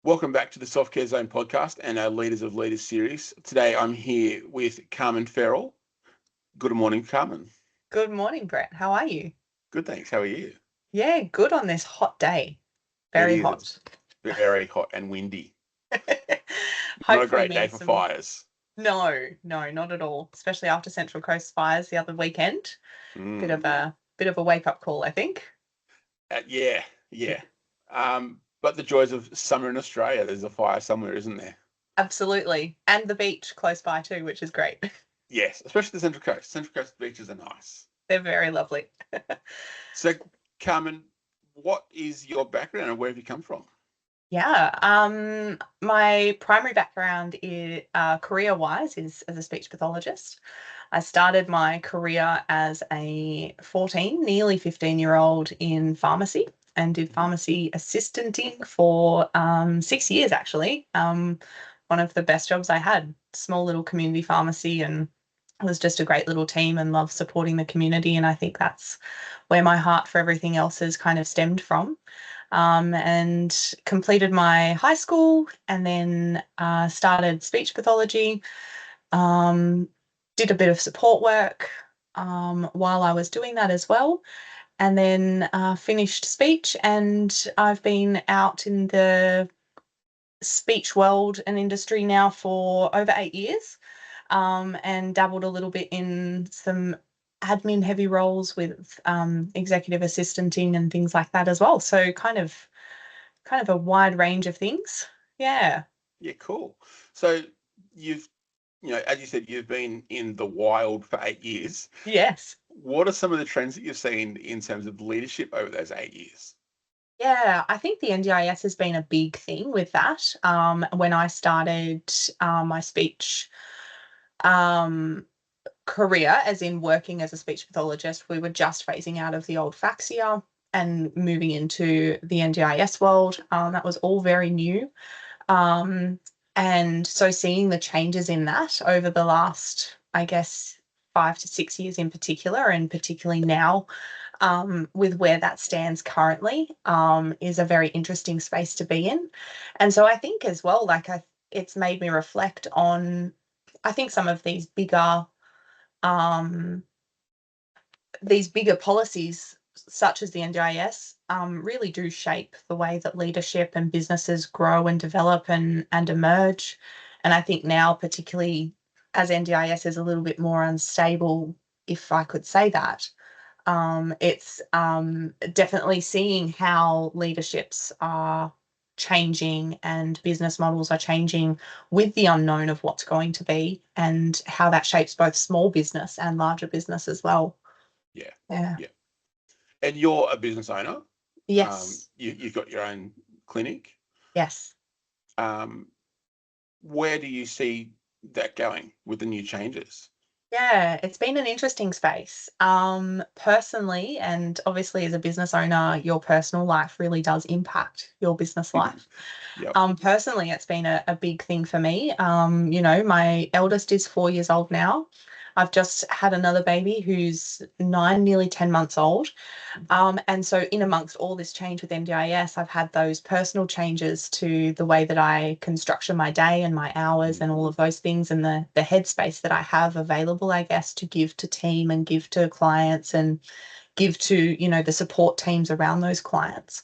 Welcome back to the Self Care Zone podcast and our Leaders of Leaders series. Today I'm here with Karmen Fairall. Good morning, Karmen. Good morning, Brett. How are you? Good, thanks. How are you? Yeah, good on this hot day. Very hot. It's very hot and windy. Not a Hopefully great day means for some. fires. No, not at all. Especially after Central Coast fires the other weekend. Bit of a wake up call, I think. Yeah. But the joys of summer in Australia. There's a fire somewhere, isn't there? Absolutely. And the beach close by too, which is great. Yes, especially the Central Coast. Central Coast beaches are nice. They're very lovely. So, Carmen, what is your background and where have you come from? Yeah, my primary background is career-wise is as a speech pathologist. I started my career as a 14, nearly 15-year-old in pharmacy and did pharmacy assistanting for 6 years actually. One of the best jobs I had, small little community pharmacy, and it was just a great little team and loved supporting the community. And I think that's where my heart for everything else has kind of stemmed from. And completed my high school and then started speech pathology. Did a bit of support work while I was doing that as well, and then finished speech. And I've been out in the speech world and industry now for over 8 years, and dabbled a little bit in some admin heavy roles with executive assistanting and things like that as well. So kind of a wide range of things. Yeah. Yeah, cool. So you've, as you said, you've been in the wild for 8 years. Yes. What are some of the trends that you've seen in terms of leadership over those 8 years? Yeah, I think the NDIS has been a big thing with that. When I started my speech um, career, as in working as a speech pathologist, we were just phasing out of the old FAXIA and moving into the NDIS world. That was all very new. Um, and so seeing the changes in that over the last, I guess, 5 to 6 years in particular, and particularly now with where that stands currently, is a very interesting space to be in. And so I think as well, it's made me reflect on, I think, some of um, these bigger policies, such as the NDIS, really do shape the way that leadership and businesses grow and develop and emerge. And I think now, particularly as NDIS is a little bit more unstable, if I could say that, it's definitely seeing how leaderships are changing and business models are changing with the unknown of what's going to be, and how that shapes both small business and larger business as well. Yeah. Yeah. Yeah. And you're a business owner. Yes. You've got your own clinic. Yes. Where do you see that going with the new changes? Yeah, it's been an interesting space. Personally, and obviously as a business owner, your personal life really does impact your business life. Yep. Personally, it's been a big thing for me. My eldest is 4 years old now. I've just had another baby who's 9, nearly 10 months old. And so in amongst all this change with NDIS, I've had those personal changes to the way that I can structure my day and my hours and all of those things, and the headspace that I have available, I guess, to give to team and give to clients and give to, the support teams around those clients.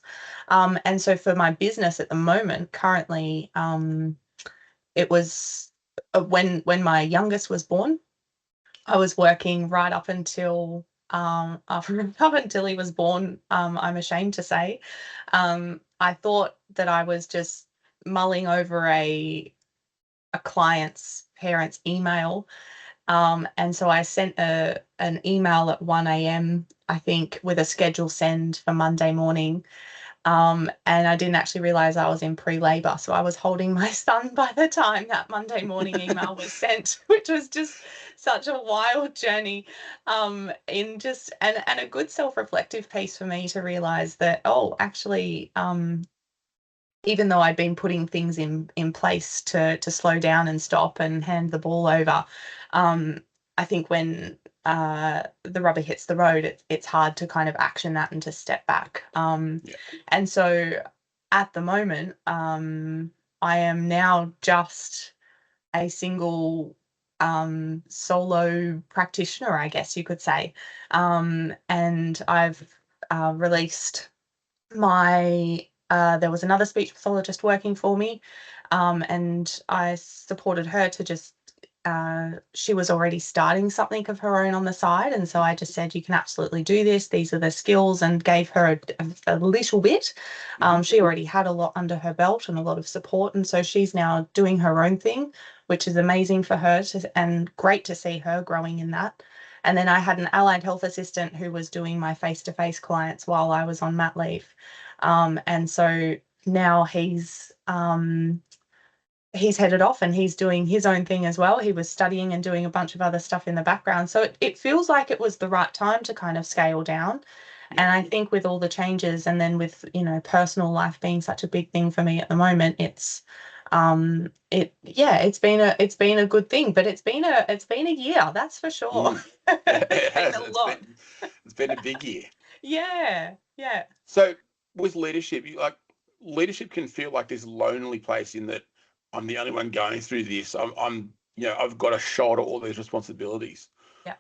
And so for my business at the moment, currently, it was when my youngest was born, I was working right up until up until he was born. I'm ashamed to say, I thought that I was just mulling over a client's parents' email, and so I sent an email at 1 a.m. I think with a schedule send for Monday morning. And I didn't actually realize I was in pre-labor. So I was holding my son by the time that Monday morning email was sent, which was just such a wild journey. In just and a good self-reflective piece for me to realize that, oh, actually, even though I'd been putting things in place to slow down and stop and hand the ball over, I think when the rubber hits the road, it's hard to kind of action that and to step back. Yeah. And so at the moment, I am now just a single solo practitioner, I guess you could say. And I've released my there was another speech pathologist working for me, and I supported her to just she was already starting something of her own on the side, and so I just said, you can absolutely do this, these are the skills, and gave her a little bit. She already had a lot under her belt and a lot of support, and so she's now doing her own thing, which is amazing for her and great to see her growing in that. And then I had an allied health assistant who was doing my face-to-face clients while I was on mat leave. And so now he's headed off and he's doing his own thing as well. He was studying and doing a bunch of other stuff in the background. So it feels like it was the right time to kind of scale down. Yeah. And I think with all the changes, and then with, you know, personal life being such a big thing for me at the moment, it's it's been a good thing, but it's been a year, that's for sure. It It's been has. a lot. It's been a big year. Yeah, yeah. So with leadership, leadership can feel like this lonely place in that I'm the only one going through this. I'm I've got to shoulder all these responsibilities. Yeah.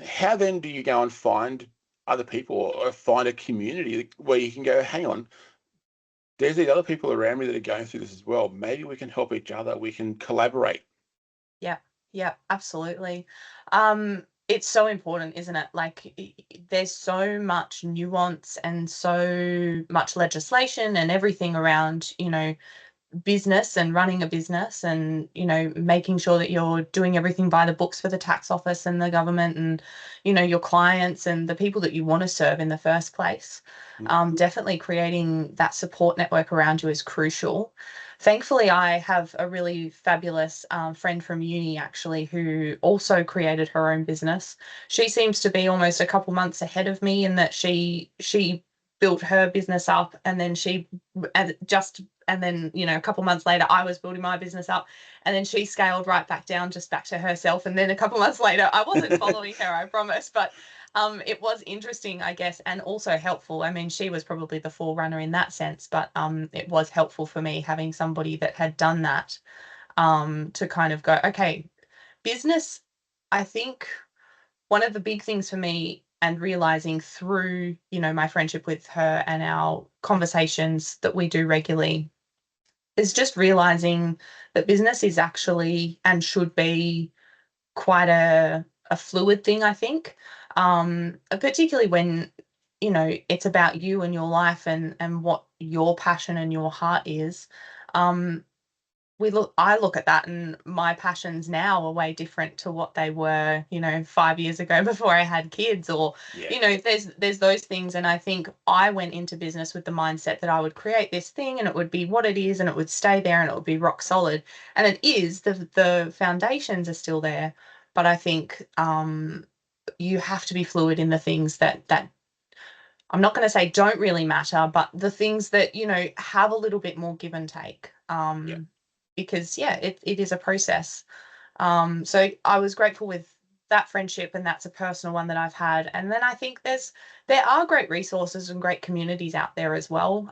How then do you go and find other people or find a community where you can go, hang on, there's these other people around me that are going through this as well. Maybe we can help each other. We can collaborate. Yeah, yeah, absolutely. It's so important, isn't it? Like, there's so much nuance and so much legislation and everything around, you know, business and running a business, and, you know, making sure that you're doing everything by the books for the tax office and the government, and, you know, your clients and the people that you want to serve in the first place. Definitely creating that support network around you is crucial. Thankfully, I have a really fabulous friend from uni, actually, who also created her own business. She seems to be almost a couple months ahead of me in that she built her business up, and then and then, you know, a couple months later I was building my business up, and then she scaled right back down, just back to herself, and then a couple months later I wasn't following her, I promise, but it was interesting, I guess, and also helpful. I mean, she was probably the forerunner in that sense, but it was helpful for me having somebody that had done that, to kind of go, okay, business, I think one of the big things for me, and realizing through, you know, my friendship with her and our conversations that we do regularly, is just realizing that business is actually and should be quite a fluid thing, I think. Particularly when, you know, it's about you and your life and what your passion and your heart is. Um, I look at that, and my passions now are way different to what they were, you know, 5 years ago before I had kids, or, Yeah. you know, there's those things. And I think I went into business with the mindset that I would create this thing and it would be what it is and it would stay there and it would be rock solid. And it is, the foundations are still there. But I think you have to be fluid in the things that I'm not going to say don't really matter, but the things that, you know, have a little bit more give and take. Yeah. Because yeah, it is a process. So I was grateful with that friendship, and that's a personal one that I've had. And then I think there are great resources and great communities out there as well.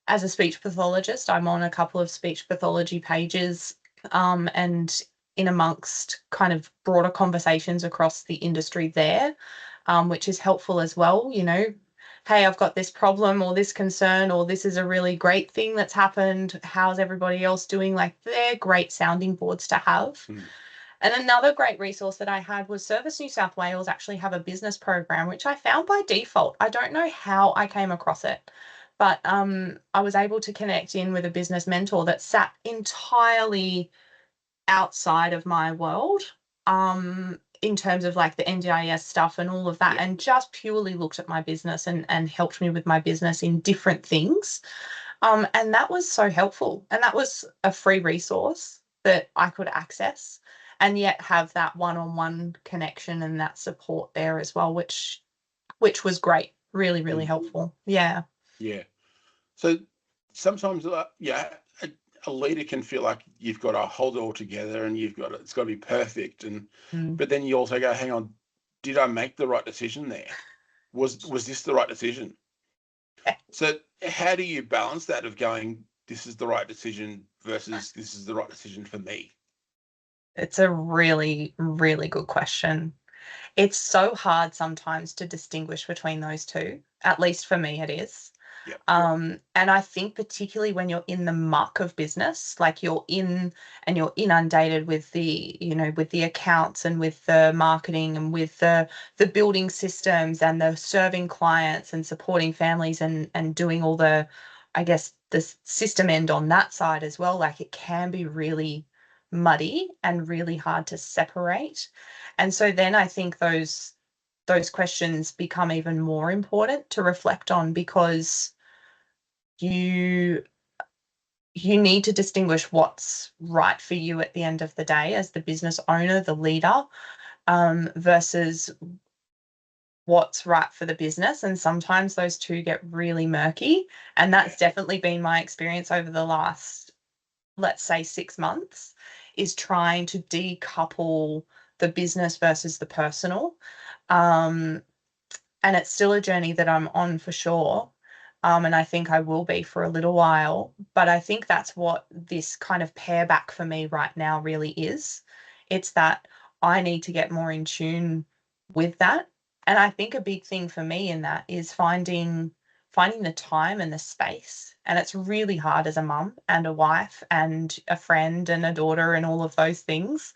As a speech pathologist, I'm on a couple of speech pathology pages, and in amongst kind of broader conversations across the industry there, which is helpful as well. You know, hey, I've got this problem or this concern, or this is a really great thing that's happened. How's everybody else doing? Like, they're great sounding boards to have. And another great resource that I had was Service New South Wales actually have a business program, which I found by default. I don't know how I came across it, but I was able to connect in with a business mentor that sat entirely outside of my world, in terms of like the NDIS stuff and all of that, Yeah. and just purely looked at my business and helped me with my business in different things. And that was so helpful. And that was a free resource that I could access and yet have that one-on-one connection and that support there as well, which was great. Really, really helpful. Yeah. Yeah. So sometimes, a leader can feel like you've got to hold it all together and it's got to be perfect. Mm. But then you also go, hang on, did I make the right decision there? Was this the right decision? So how do you balance that of going, this is the right decision versus this is the right decision for me? It's a really, really good question. It's so hard sometimes to distinguish between those two. At least for me, it is. Yep. And I think particularly when you're in the muck of business, like you're in and you're inundated with the, with the accounts and with the marketing and with the building systems and the serving clients and supporting families and doing all the, I guess, the system end on that side as well. Like it can be really muddy and really hard to separate. And so then I think those questions become even more important to reflect on because you you need to distinguish what's right for you at the end of the day as the business owner, the leader, versus what's right for the business. And sometimes those two get really murky. And Yeah. that's definitely been my experience over the last, let's say, 6 months, is trying to decouple the business versus the personal. Um, and it's still a journey that I'm on for sure. And I think I will be for a little while. But I think that's what this kind of pair back for me right now really is. It's that I need to get more in tune with that. And I think a big thing for me in that is finding the time and the space. And it's really hard as a mum and a wife and a friend and a daughter and all of those things,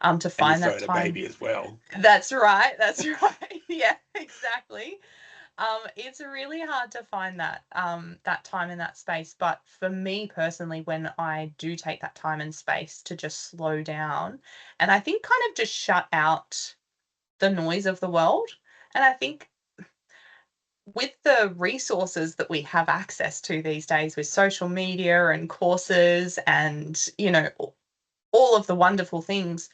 to And you're find that throwing a time. baby as well. That's right. That's right. Yeah, exactly. It's really hard to find that time in that space. But for me personally, when I do take that time and space to just slow down and I think kind of just shut out the noise of the world. And I think with the resources that we have access to these days with social media and courses and, all of the wonderful things,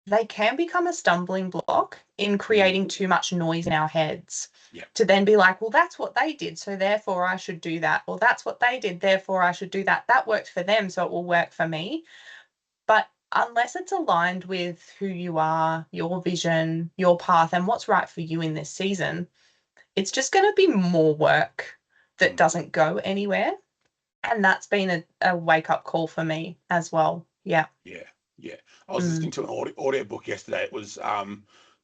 they can become a stumbling block in Mm. creating too much noise in our heads, Yep. to then be like, well, that's what they did, so therefore I should do that. Or that's what they did, therefore I should do that. That worked for them, so it will work for me. But unless it's aligned with who you are, your vision, your path, and what's right for you in this season, it's just going to be more work that Mm. doesn't go anywhere. And that's been a wake up call for me as well. Yeah. Yeah. Yeah. I was Mm. listening to an audio book yesterday. It was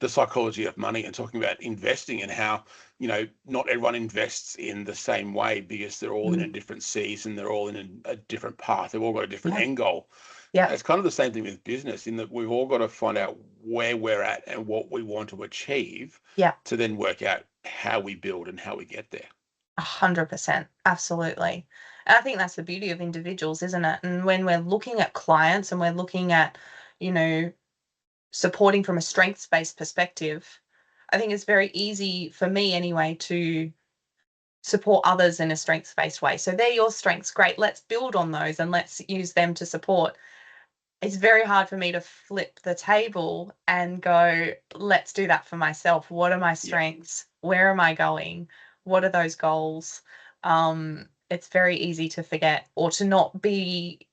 The Psychology of Money and talking about investing and how, not everyone invests in the same way because they're all in a Mm. different season. They're all in a different path. They've all got a different Yeah. end goal. Yeah. It's kind of the same thing with business in that we've all got to find out where we're at and what we want to achieve Yeah. to then work out how we build and how we get there. 100%. Absolutely. And I think that's the beauty of individuals, isn't it? And when we're looking at clients and we're looking at, you know, supporting from a strengths-based perspective, I think it's very easy for me anyway to support others in a strengths-based way. So they're your strengths. Great. Let's build on those and let's use them to support. It's very hard for me to flip the table and go, let's do that for myself. What are my Yeah. strengths? Where am I going? What are those goals? It's very easy to forget or to not be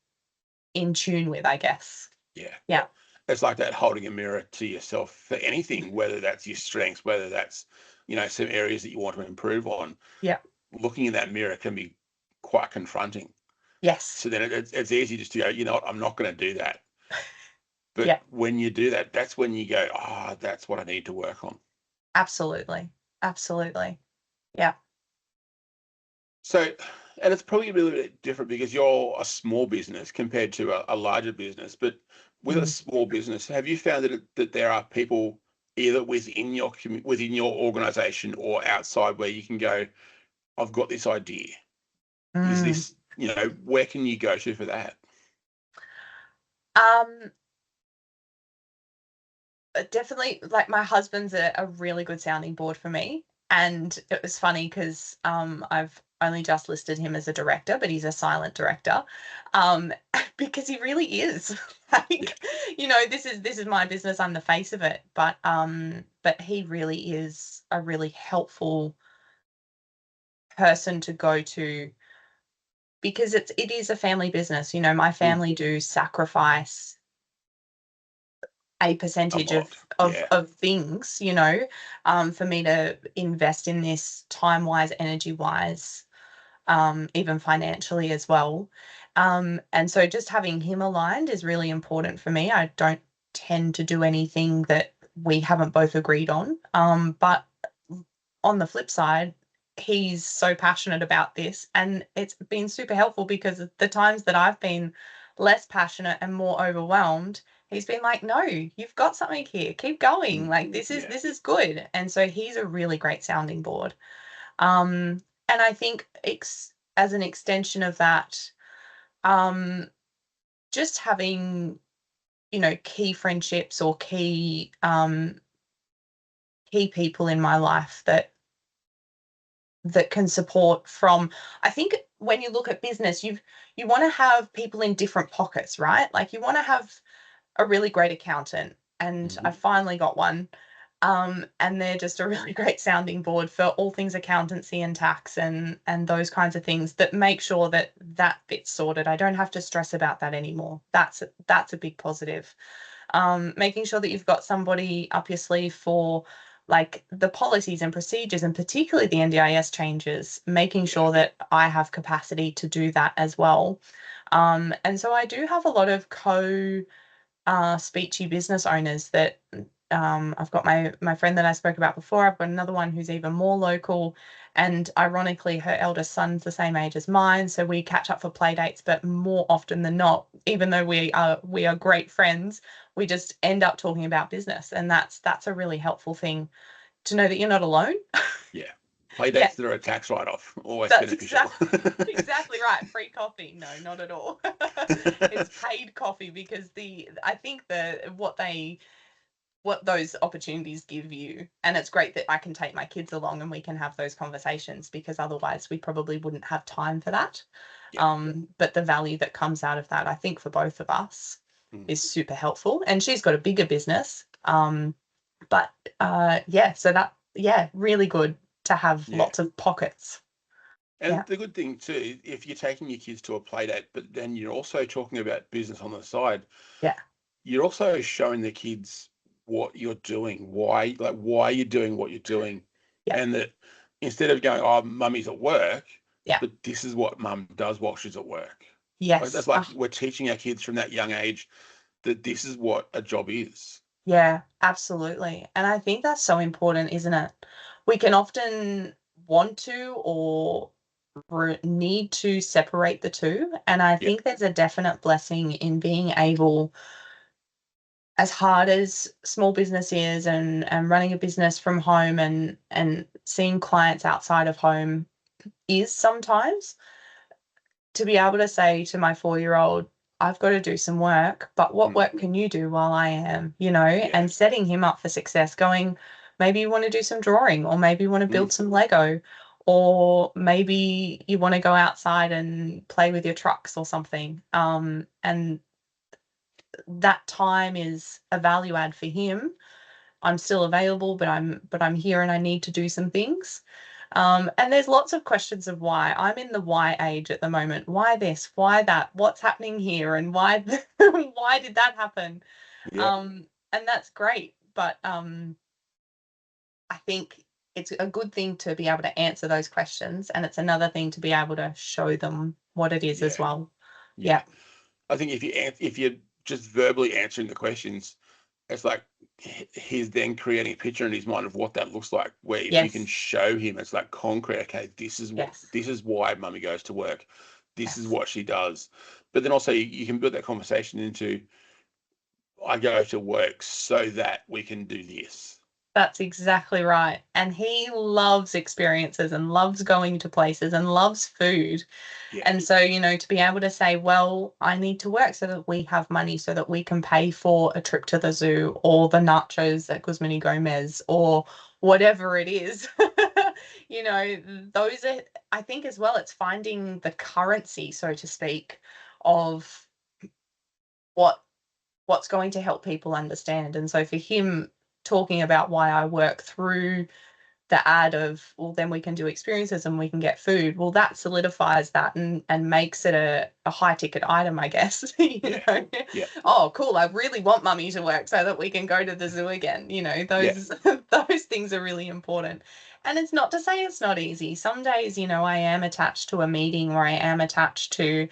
in tune with, I guess. Yeah. Yeah. It's like that holding a mirror to yourself for anything, whether that's your strengths, whether that's, some areas that you want to improve on. Yeah. Looking in that mirror can be quite confronting. Yes. So then it's easy just to go, you know what, I'm not going to do that. But Yeah. when you do that, that's when you go, that's what I need to work on. Absolutely. Absolutely. Yeah. So, and it's probably a little bit different because you're a small business compared to a larger business. But with a Mm. small business, have you found that there are people either within your organization or outside where you can go, I've got this idea. Is Mm. this, where can you go to for that? Um, Definitely, like my husband's a really good sounding board for me. And it was funny because I've only just listed him as a director, but he's a silent director. Um, because he really is. Yeah. Like, this is my business, I'm the face of it. But he really is a really helpful person to go to because it is a family business. My Mm. family do sacrifice a a percentage lot. Yeah. of things, for me to invest in this time-wise, energy-wise, even financially as well. And so just having him aligned is really important for me. I don't tend to do anything that we haven't both agreed on. But on the flip side, he's so passionate about this, and it's been super helpful because the times that I've been less passionate and more overwhelmed, he's been like, no, you've got something here, keep going, like Yeah. this is good. And so he's a really great sounding board. And I think as an extension of that, um just having, key friendships or key people in my life that can support from. I think when you look at business, you want to have people in different pockets, right? Like you want to have a really great accountant, and I finally got one. And they're just a really great sounding board for all things accountancy and tax and those kinds of things that make sure that bit's sorted. I don't have to stress about that anymore. That's a big positive. Making sure that you've got somebody up your sleeve for like the policies and procedures, and particularly the NDIS changes, making sure that I have capacity to do that as well. And so I do have a lot of speechy business owners that I've got my friend that I spoke about before. I've got another one who's even more local, and ironically, her eldest son's the same age as mine, so we catch up for play dates. But more often than not, even though we are great friends, we just end up talking about business, and that's a really helpful thing to know that you're not alone. Yeah. Play Yeah, dates that are a tax write-off, always that's beneficial. exactly right. Free coffee? No, not at all. It's paid coffee because I think what those opportunities give you. And it's great that I can take my kids along and we can have those conversations, because otherwise we probably wouldn't have time for that. Yeah. But the value that comes out of that, I think for both of us, is super helpful. And she's got a bigger business. But yeah, so really good to have Yeah. lots of pockets. And Yeah. the good thing too, if you're taking your kids to a play date, but then you're also talking about business on the side, Yeah. you're also showing the kids what you're doing, why you're doing what you're doing, Yeah. and that instead of going, "Oh, mummy's at work," Yeah. but this is what mum does while she's at work. Like that's Yes. like we're teaching our kids from that young age that this is what a job is. Yeah, absolutely. And I think that's so important, isn't it? We can often want to or need to separate the two. And I Yeah. think there's a definite blessing in being able, as hard as small business is, and running a business from home and seeing clients outside of home is sometimes, to be able to say to my 4-year-old, I've got to do some work, but what Mm. work can you do while I am, Yeah. and setting him up for success, going, maybe you want to do some drawing, or maybe you want to build Mm. some Lego, or maybe you want to go outside and play with your trucks or something. And that time is a value add for him. I'm still available, but I'm here and I need to do some things. And there's lots of questions of why. I'm in the why age at the moment. Why this? Why that? What's happening here? And why why did that happen? Yeah. And that's great. But I think it's a good thing to be able to answer those questions, and it's another thing to be able to show them what it is as Yeah. well. Yeah. Yeah. I think if you're just verbally answering the questions, it's like he's then creating a picture in his mind of what that looks like. Where if you can Yes. show him, it's like concrete. Okay, Yes. this is why mummy goes to work. This is Yes. what she does. But then also you can build that conversation into I go to work so that we can do this. That's exactly right. And he loves experiences and loves going to places and loves food. Yeah. And so, to be able to say, well, I need to work so that we have money so that we can pay for a trip to the zoo or the nachos at Guzman y Gomez or whatever it is. Those are, I think as well, it's finding the currency, so to speak, of what what's going to help people understand. And so for him, talking about why I work through the ad of, well, then we can do experiences and we can get food. Well, that solidifies that and makes it a high ticket item, I guess. Yeah. Oh, cool. I really want mummy to work so that we can go to the zoo again. Yeah. Those things are really important. And it's not to say it's not easy. Some days, I am attached to a meeting, or I am attached to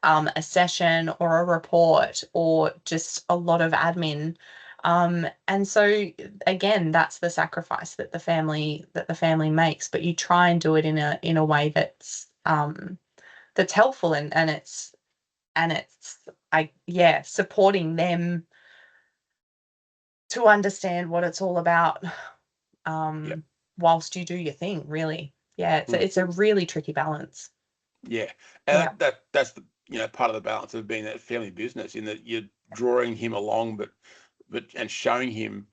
a session or a report or just a lot of admin. And so again, that's the sacrifice that the family makes, but you try and do it in a way that's helpful, and it's supporting them to understand what it's all about, Yeah. whilst you do your thing, really. Yeah, it's a really tricky balance. Yeah. And that's the part of the balance of being that family business, in that you're drawing him along, but and showing him,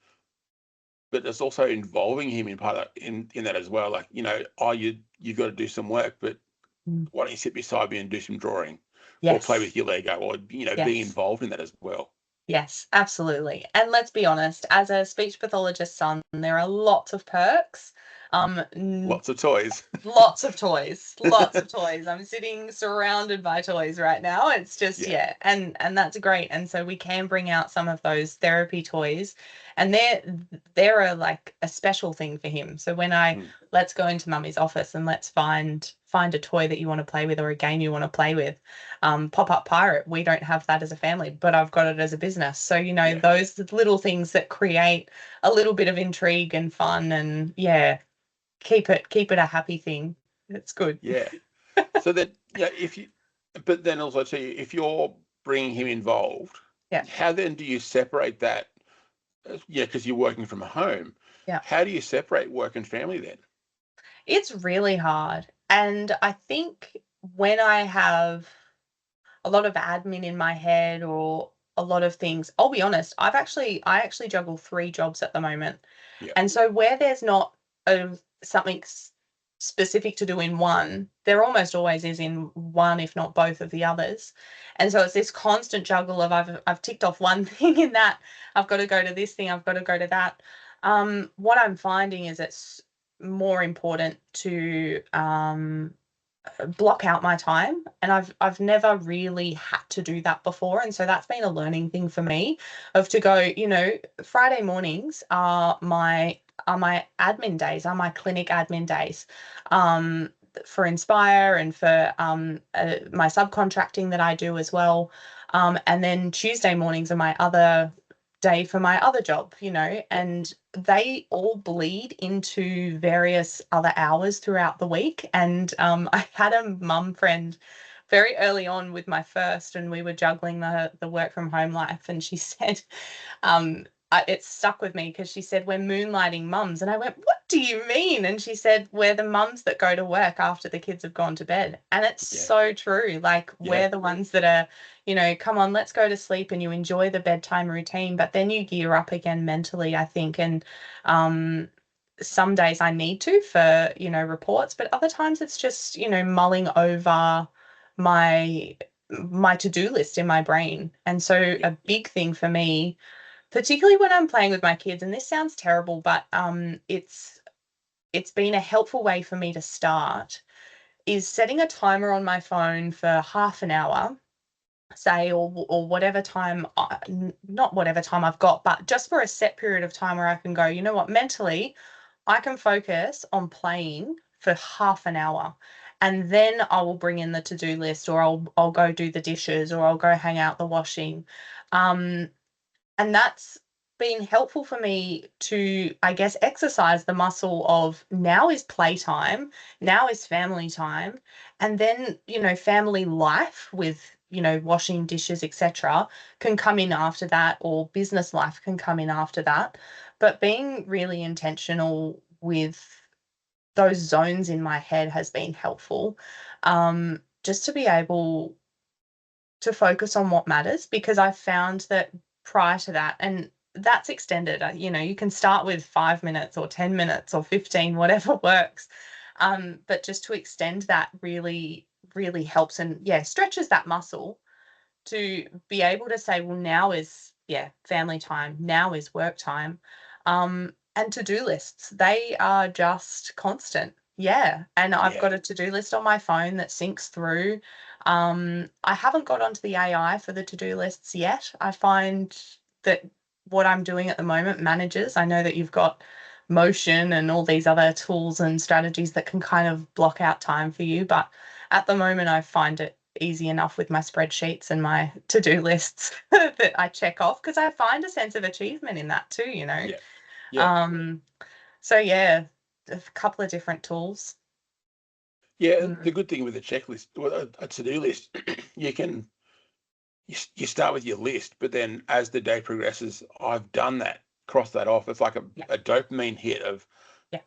but it's also involving him in part of in that as well. Like, oh, you've got to do some work, but why don't you sit beside me and do some drawing, or play with Yes. your Lego, or being Yes. involved in that as well. Yes, absolutely. And let's be honest, as a speech pathologist's son, there are lots of perks. Lots of toys. Lots of toys, lots of toys. I'm sitting surrounded by toys right now. It's just, Yeah. and that's great. And so we can bring out some of those therapy toys, and they're like a special thing for him. So when let's go into mummy's office and let's find a toy that you want to play with, or a game you want to play with. Pop-up pirate, we don't have that as a family, but I've got it as a business. So those little things that create a little bit of intrigue and fun, and keep it a happy thing. It's good. Yeah. So that, but then also too, if you're bringing him involved, Yeah. how then do you separate that? Yeah, because you're working from home. Yeah. How do you separate work and family then? It's really hard. And I think when I have a lot of admin in my head, or a lot of things, I'll be honest, I actually juggle 3 jobs at the moment. Yeah. And so where there's not something specific to do in one, there almost always is in one, if not both of the others. And so it's this constant juggle of, I've ticked off one thing in that, I've got to go to this thing, I've got to go to that. What I'm finding is it's more important to block out my time, and I've never really had to do that before, and so that's been a learning thing for me, of to go, Friday mornings are my admin days, are my clinic admin days, for InspiAH, and for my subcontracting that I do as well, and then Tuesday mornings are my other day for my other job, and they all bleed into various other hours throughout the week. And I had a mum friend very early on with my first, and we were juggling the work from home life, and she said, it stuck with me, because she said, we're moonlighting mums. And I went, what do you mean? And she said, we're the mums that go to work after the kids have gone to bed. And it's so true. Like, we're the ones that are, come on, let's go to sleep, and you enjoy the bedtime routine, but then you gear up again mentally, I think. And some days I need to, for, reports, but other times it's just, mulling over my to-do list in my brain. And so a big thing for me, particularly when I'm playing with my kids, and this sounds terrible, but it's been a helpful way for me to start, is setting a timer on my phone for half an hour, say, or whatever time, not whatever time I've got, but just for a set period of time where I can go, you know what, mentally, I can focus on playing for half an hour. And then I will bring in the to-do list, or I'll go do the dishes, or I'll go hang out the washing. And that's been helpful for me to, I guess, exercise the muscle of, now is playtime, now is family time, and then, family life with, washing dishes, etc., can come in after that, or business life can come in after that. But being really intentional with those zones in my head has been helpful, just to be able to focus on what matters, because I found that prior to that, and that's extended, you can start with 5 minutes or 10 minutes or 15, whatever works. But just to extend that really, really helps, and stretches that muscle, to be able to say, well, now is family time, now is work time. And to-do lists, they are just constant. Yeah. And I've Yeah. got a to-do list on my phone that syncs through. I haven't got onto the AI for the to-do lists yet. I find that what I'm doing at the moment manages. I know that you've got Motion and all these other tools and strategies that can kind of block out time for you. But at the moment, I find it easy enough with my spreadsheets and my to-do lists that I check off, because I find a sense of achievement in that too, you know. Yeah. Yeah. Um, so yeah, a couple of different tools. Yeah. The Mm. good thing with a checklist, well, a to-do list, you can you start with your list, but then as the day progresses, I've done that, cross that off. It's like Yeah, a dopamine hit of yeah,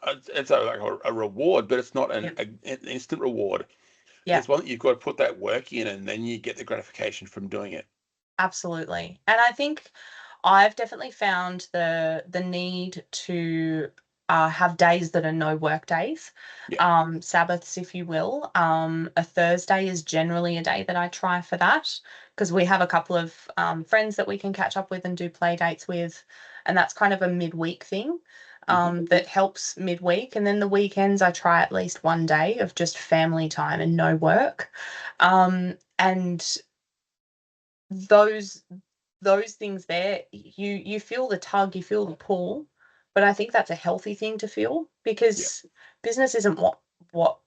it's like a reward, but it's not yeah, an instant reward. yeah, It's one that you've got to put that work in, and then you get the gratification from doing it. absolutely. And I think I've definitely found the need to have days that are no work days, Yeah. Sabbaths, if you will. A Thursday is generally a day that I try for that, because we have a couple of friends that we can catch up with and do play dates with, and that's kind of a midweek thing. Hmm. That helps midweek, and then the weekends I try at least one day of just family time and no work. And those those things there, you feel the tug, you feel the pull, but I think that's a healthy thing to feel, Yeah. because business isn't what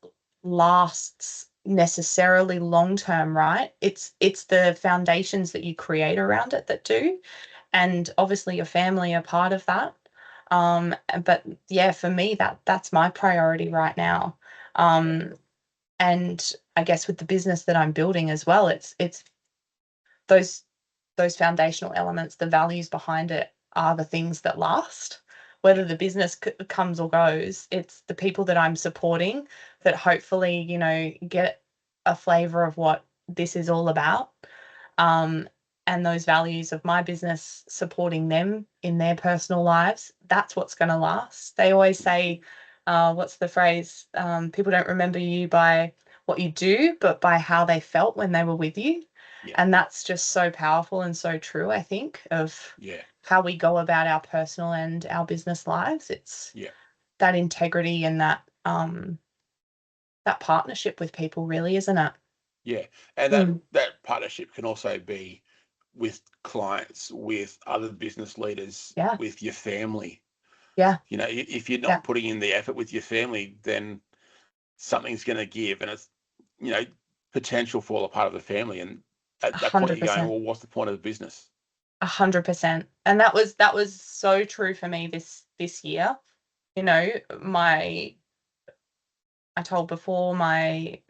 lasts necessarily long term, right? It's the foundations that you create around it that do, and obviously your family are part of that. But yeah, for me, that's my priority right now. Um, and I guess with the business that I'm building as well, it's those those foundational elements, the values behind it, are the things that last. Yeah. Whether the business comes or goes, it's the people that I'm supporting that hopefully, get a flavor of what this is all about. Um, and those values of my business supporting them in their personal lives, that's what's going to last. They always Mm. say, what's the phrase? People don't remember you by what you do, but by how they felt when they were with you. Yeah. And that's just so powerful and so true, I think, of Yeah. how we go about our personal and our business lives. It's Yeah. that integrity and that partnership with people, really, isn't it? Yeah. And Mm. that partnership can also be with clients, with other business leaders, Yeah, with your family. yeah, If you're yeah, not putting in the effort with your family, then something's going to give, and it's you know potential fall apart of the family. And at that point, you're going, 100%. well, what's the point of the business? 100%. And that was so true for me this year. You know, my I told before, my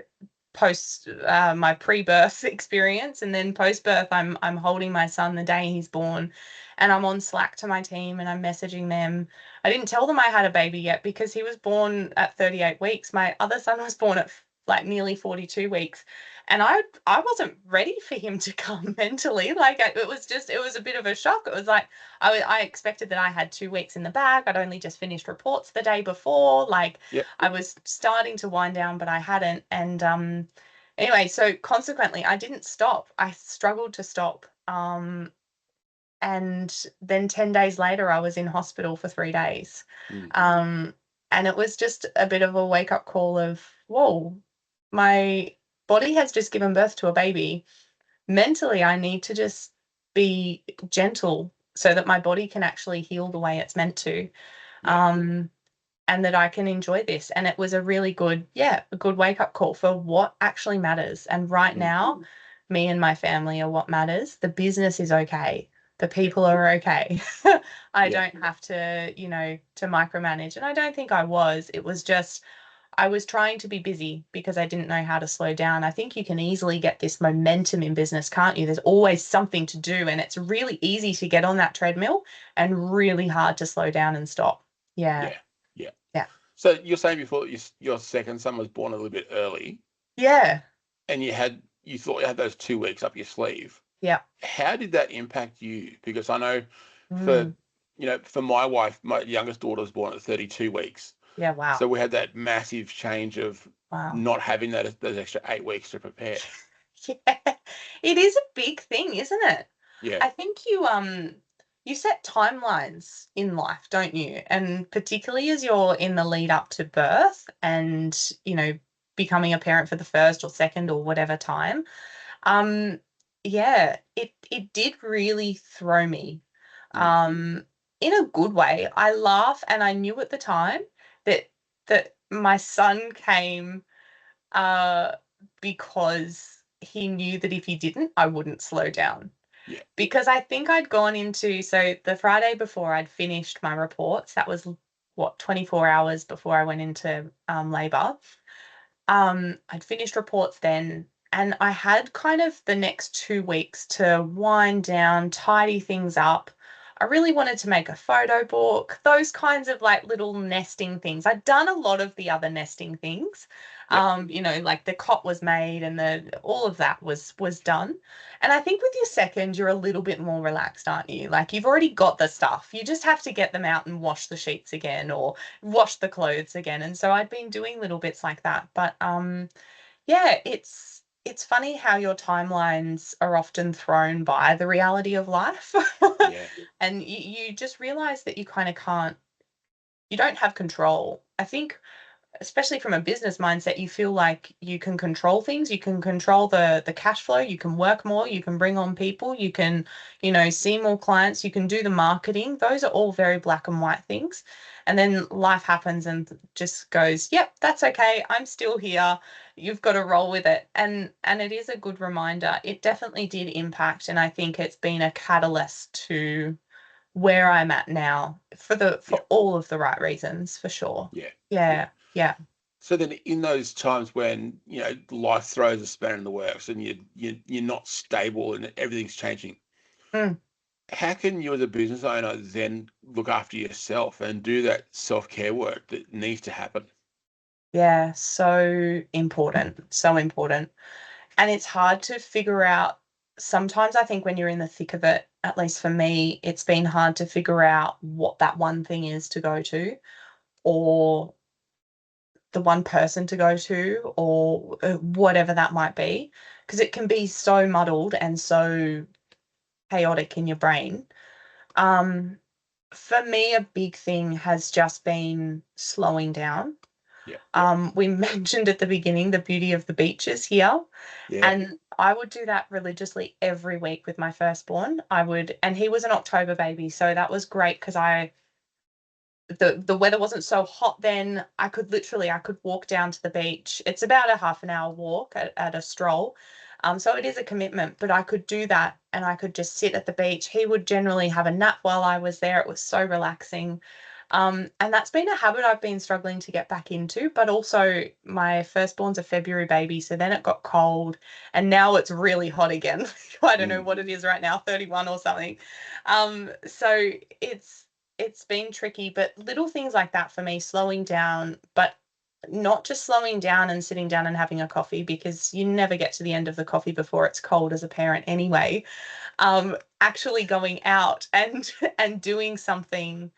pre-birth experience, and then post-birth, I'm holding my son the day he's born, and I'm on Slack to my team and I'm messaging them. I didn't tell them I had a baby yet because he was born at 38 weeks. My other son was born at like nearly 42 weeks, and I wasn't ready for him to come mentally. Like, it was a bit of a shock. It was like I expected that I had 2 weeks in the bag. I'd only just finished reports the day before. Like, Yep. I was starting to wind down, but I hadn't. And anyway, so consequently, I didn't stop. I struggled to stop. And then 10 days later, I was in hospital for 3 days. Mm. Um, and it was just a bit of a wake up call of, whoa, my body has just given birth to a baby. Mentally, I need to just be gentle so that my body can actually heal the way it's meant to. Yeah. Um, and that I can enjoy this. And it was a really good, yeah, a good wake up call for what actually matters. And right Mm. now, me and my family are what matters. The business is okay. The Yeah. people are okay. I Yeah. don't have to, to micromanage. And I don't think I was. It was just, I was trying to be busy because I didn't know how to slow down. I think you can easily get this momentum in business, can't you? There's always something to do, and it's really easy to get on that treadmill and really hard to slow down and stop. Yeah. Yeah. Yeah. Yeah. So you're saying before your second son was born a little bit early, Yeah. and you thought you had those 2 weeks up your sleeve. Yeah. How did that impact you? Because I know for Mm. for my wife, my youngest daughter was born at 32 weeks. Yeah. Wow. So we had that massive change of Wow. not having those extra 8 weeks to prepare. Yeah. It is a big thing, isn't it? Yeah. I think you set timelines in life, don't you? And particularly as you're in the lead up to birth and, you know, becoming a parent for the first or second or whatever time. Um, yeah, it did really throw me. Mm. Um, in a good way. I laugh and I knew at the time that my son came uh because he knew that if he didn't, I wouldn't slow down. Yeah. Because I think I'd gone into, so the Friday before I'd finished my reports, that was what, 24 hours before I went into labor. I'd finished reports then, and I had kind of the next 2 weeks to wind down, tidy things up. I really wanted to make a photo book, those kinds of like little nesting things. I'd done a lot of the other nesting things. Yep. You know, like the cot was made and the all of that was done. And I think with your second, you're a little bit more relaxed, aren't you? Like you've already got the stuff. You just have to get them out and wash the sheets again or wash the clothes again. And so I'd been doing little bits like that. But yeah, it's funny how your timelines are often thrown by the reality of life. Yeah. And you just realize that you kind of can't, you don't have control. I think especially from a business mindset, you feel like you can control things. You can control the cash flow. You can work more. You can bring on people. You can, you know, see more clients. You can do the marketing. Those are all very black and white things. And then life happens and just goes, yep, that's okay. I'm still here. You've got to roll with it. And it is a good reminder. It definitely did impact. And I think it's been a catalyst to where I'm at now Yeah. for all of the right reasons, for sure. Yeah. Yeah. Yeah. Yeah. So then, in those times when life throws a spanner in the works and you're not stable and everything's changing, Mm, how can you as a business owner then look after yourself and do that self-care work that needs to happen? yeah, so important, so important. And it's hard to figure out. Sometimes I think when you're in the thick of it, at least for me, it's been hard to figure out what that one thing is to go to, or the one person to go to, or whatever that might be, because it can be so muddled and so chaotic in your brain. Um, for me, a big thing has just been slowing down. Yeah. We mentioned at the beginning the beauty of the beaches here, Yeah. and I would do that religiously every week with my firstborn. I would, and he was an October baby, so that was great because the weather wasn't so hot then. I could walk down to the beach. It's about a half an hour walk at a stroll. So it is a commitment, but I could do that and I could just sit at the beach. He would generally have a nap while I was there. It was so relaxing. And that's been a habit I've been struggling to get back into, but also my firstborn's a February baby, so then it got cold and now it's really hot again. I don't know Mm. what it is right now, 31 or something. So it's been tricky, but little things like that for me, slowing down, but not just slowing down and sitting down and having a coffee because you never get to the end of the coffee before it's cold as a parent anyway. Actually going out and and doing something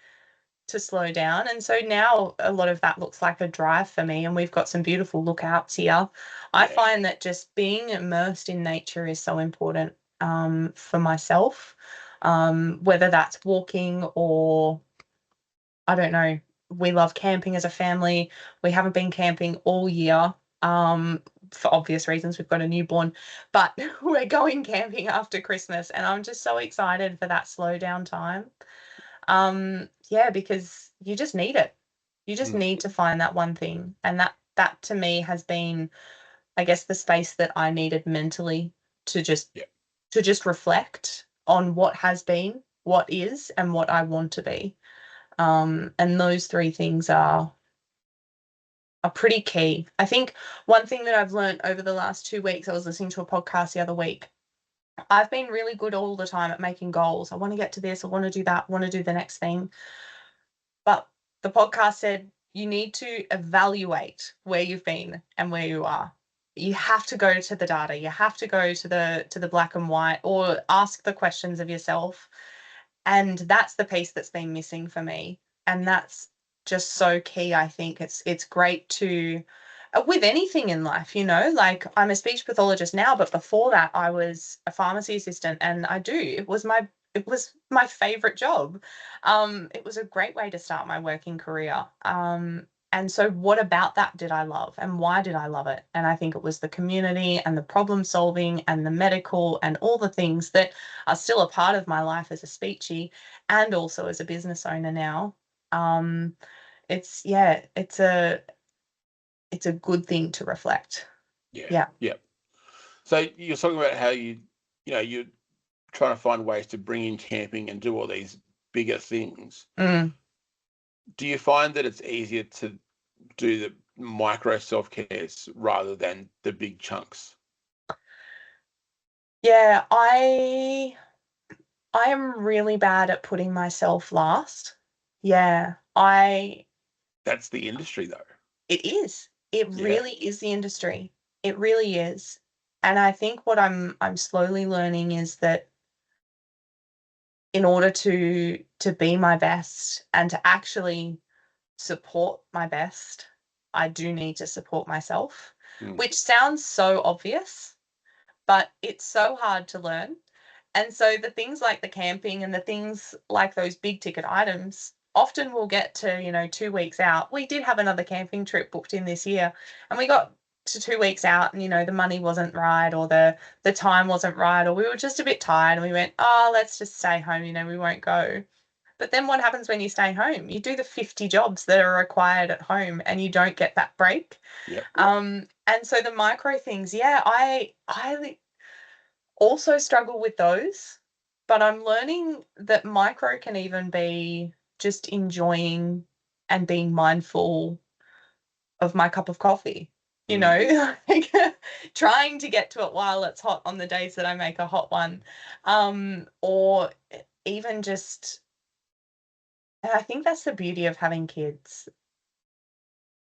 to slow down. And so now a lot of that looks like a drive for me, and we've got some beautiful lookouts here. I Yeah. find that just being immersed in nature is so important for myself, whether that's walking or I don't know. We love camping as a family. We haven't been camping all year for obvious reasons. We've got a newborn, but we're going camping after Christmas, and I'm just so excited for that slow down time. Yeah, because you just need it. You just Mm. need to find that one thing. And that to me has been, I guess, the space that I needed mentally to just Yeah. to just reflect on what has been, what is, and what I want to be. And those three things are pretty key. I think one thing that I've learned over the last 2 weeks, I was listening to a podcast the other week. I've been really good all the time at making goals. I want to get to this, I want to do that, I want to do the next thing. But the podcast said you need to evaluate where you've been and where you are. You have to go to the data. You have to go to the black and white or ask the questions of yourself. And that's the piece that's been missing for me. And that's just so key. I think it's great to with anything in life, you know, like I'm a speech pathologist now, but before that I was a pharmacy assistant and it was my it was my favorite job. It was a great way to start my working career. And so what about that did I love and why did I love it? And I think it was the community and the problem solving and the medical and all the things that are still a part of my life as a speechy and also as a business owner now. It's yeah, it's a good thing to reflect. Yeah. Yeah. Yeah. So you're talking about how you're trying to find ways to bring in camping and do all these bigger things. Mm. Do you find that it's easier to do the micro self-cares rather than the big chunks? Yeah, I am really bad at putting myself last. Yeah, I That's the industry, though. it is. It Yeah. really is the industry. It really is. And I think what I'm slowly learning is that in order to be my best and to actually support my best, I do need to support myself, Mm. which sounds so obvious, but it's so hard to learn. And so the things like the camping and the things like those big ticket items often will get to, 2 weeks out. We did have another camping trip booked in this year and we got to 2 weeks out and, the money wasn't right or the time wasn't right or we were just a bit tired and we went, oh, let's just stay home, we won't go. But then what happens when you stay home? You do the 50 jobs that are required at home and you don't get that break. Yep. And so the micro things, yeah, I also struggle with those, but I'm learning that micro can even be just enjoying and being mindful of my cup of coffee. Mm. Like trying to get to it while it's hot on the days that I make a hot one. Or even just, and I think that's the beauty of having kids.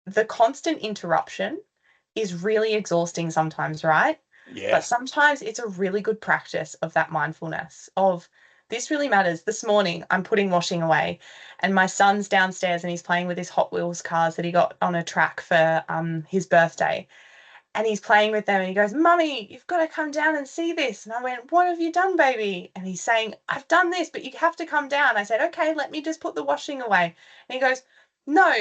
The constant interruption is really exhausting sometimes, right? But Yeah. sometimes it's a really good practice of that mindfulness of this really matters. This morning, I'm putting washing away, and my son's downstairs and he's playing with his Hot Wheels cars that he got on a track for his birthday and he's playing with them and he goes, Mummy, you've got to come down and see this. And I went, what have you done, baby? And he's saying, I've done this, but you have to come down. I said, okay, let me just put the washing away. And he goes, no,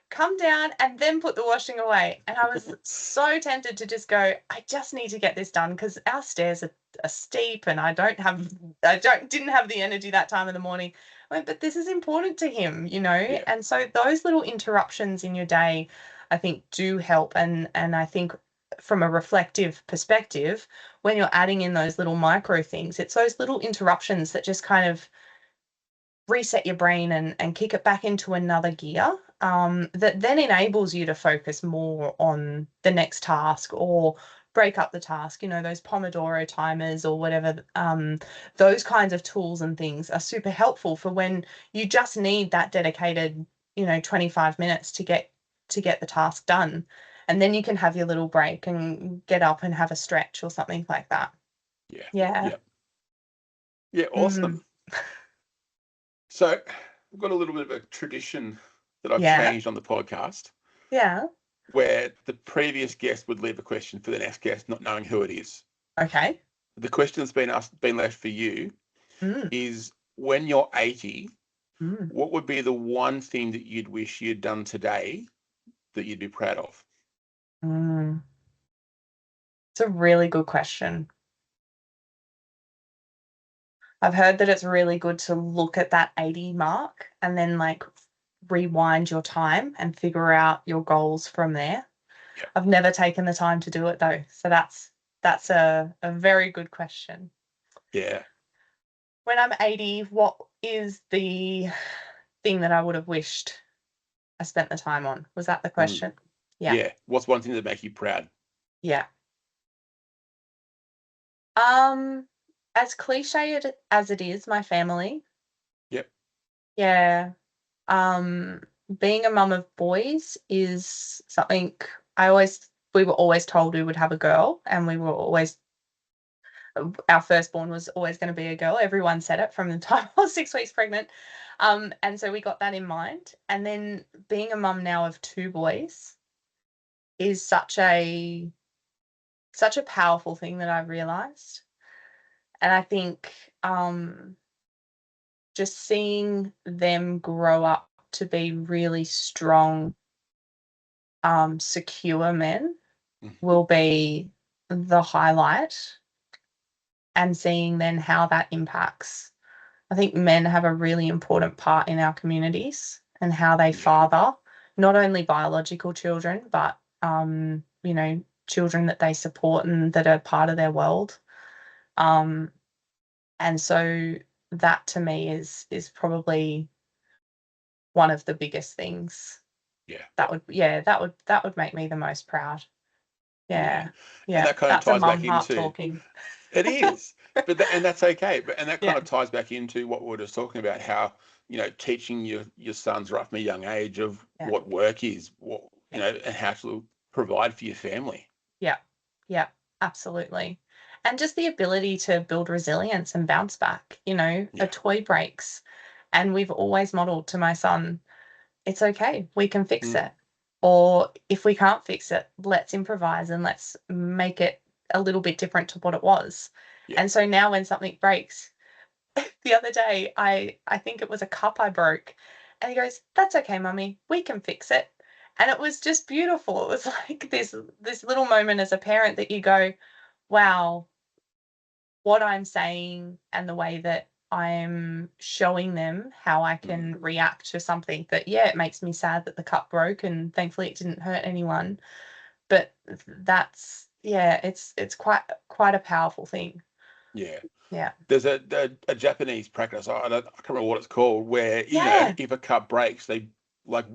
come down and then put the washing away. And I was so tempted to just go, I just need to get this done because our stairs are steep and didn't have the energy that time of the morning. I went, but this is important to him, Yeah. And so those little interruptions in your day, I think do help. And I think from a reflective perspective, when you're adding in those little micro things, it's those little interruptions that just kind of reset your brain and kick it back into another gear, that then enables you to focus more on the next task or break up the task. Those Pomodoro timers or whatever, those kinds of tools and things are super helpful for when you just need that dedicated, 25 minutes to get the task done. And then you can have your little break and get up and have a stretch or something like that. Yeah. Yeah. Yeah. Yeah. Mm. Awesome. So we've got a little bit of a tradition that I've Yeah. changed on the podcast Yeah. where the previous guest would leave a question for the next guest, not knowing who it is. Okay. The question that's been left for you Mm. is when you're 80, Mm. what would be the one thing that you'd wish you'd done today that you'd be proud of? Mm. It's a really good question. I've heard that it's really good to look at that 80 mark and then like rewind your time and figure out your goals from there. Yeah. I've never taken the time to do it though. So that's a very good question. Yeah. When I'm 80, what is the thing that I would have wished I spent the time on? Was that the Mm. question? Yeah. Yeah. What's one thing that make you proud? Yeah. Um, as cliche as it is, my family. Yep. Yeah. Um, being a mum of boys is something we were always told we would have a girl, and we were always our firstborn was always going to be a girl. Everyone said it from the time I was 6 weeks pregnant. And so we got that in mind. And then being a mum now of two boys is such a powerful thing that I've realized. And I think just seeing them grow up to be really strong, secure men will be the highlight, and seeing then how that impacts. I think men have a really important part in our communities and how they father not only biological children, but children that they support and that are part of their world. And so that to me is probably one of the biggest things. Yeah. That would make me the most proud. Yeah. And that kind of That's a ties back mum heart into talking. it is, and that's okay. And that kind Yeah. of ties back into what we were just talking about, how teaching your sons right from a young age of Yeah. what work is, what Yeah. and how to provide for your family. Yeah. Yeah. Absolutely. And just the ability to build resilience and bounce back. A Yeah. toy breaks, and we've always modeled to my son, it's okay, we can fix it. Or if we can't fix it, let's improvise and let's make it a little bit different to what it was. Yeah. And so now when something breaks, the other day, I think it was a cup I broke, and he goes, "That's okay, mummy, we can fix it." And it was just beautiful. It was like this little moment as a parent that you go, "Wow, what I'm saying and the way that I'm showing them how I can react to something that, yeah, it makes me sad that the cup broke and thankfully it didn't hurt anyone. But that's, yeah, it's quite a powerful thing." Yeah. Yeah. There's a Japanese practice. I can't remember what it's called, where Yeah. if a cup breaks, they like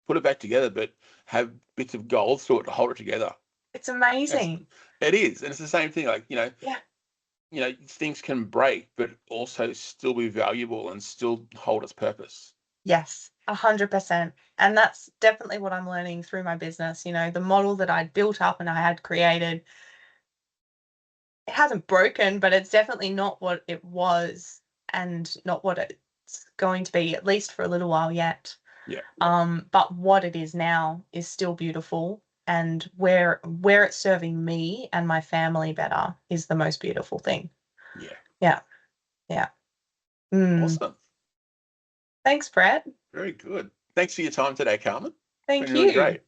put it back together, but have bits of gold through it to hold it together. It's amazing. It is, and it's the same thing. Like Yeah. things can break, but also still be valuable and still hold its purpose. Yes, 100%. And that's definitely what I'm learning through my business. The model that I'd built up and I had created, it hasn't broken, but it's definitely not what it was and not what it's going to be, at least for a little while yet. Yeah. But what it is now is still beautiful. And where it's serving me and my family better is the most beautiful thing. Yeah. Yeah. Yeah. Mm. Awesome. Thanks, Brett. Very good. Thanks for your time today, Carmen. It's been Thank really you. great.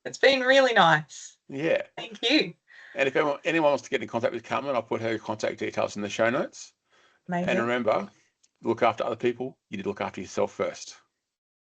It's been really nice. Yeah. Thank you. And if anyone wants to get in contact with Carmen, I'll put her contact details in the show notes. And Amazing. remember, look after other people. You need to look after yourself first.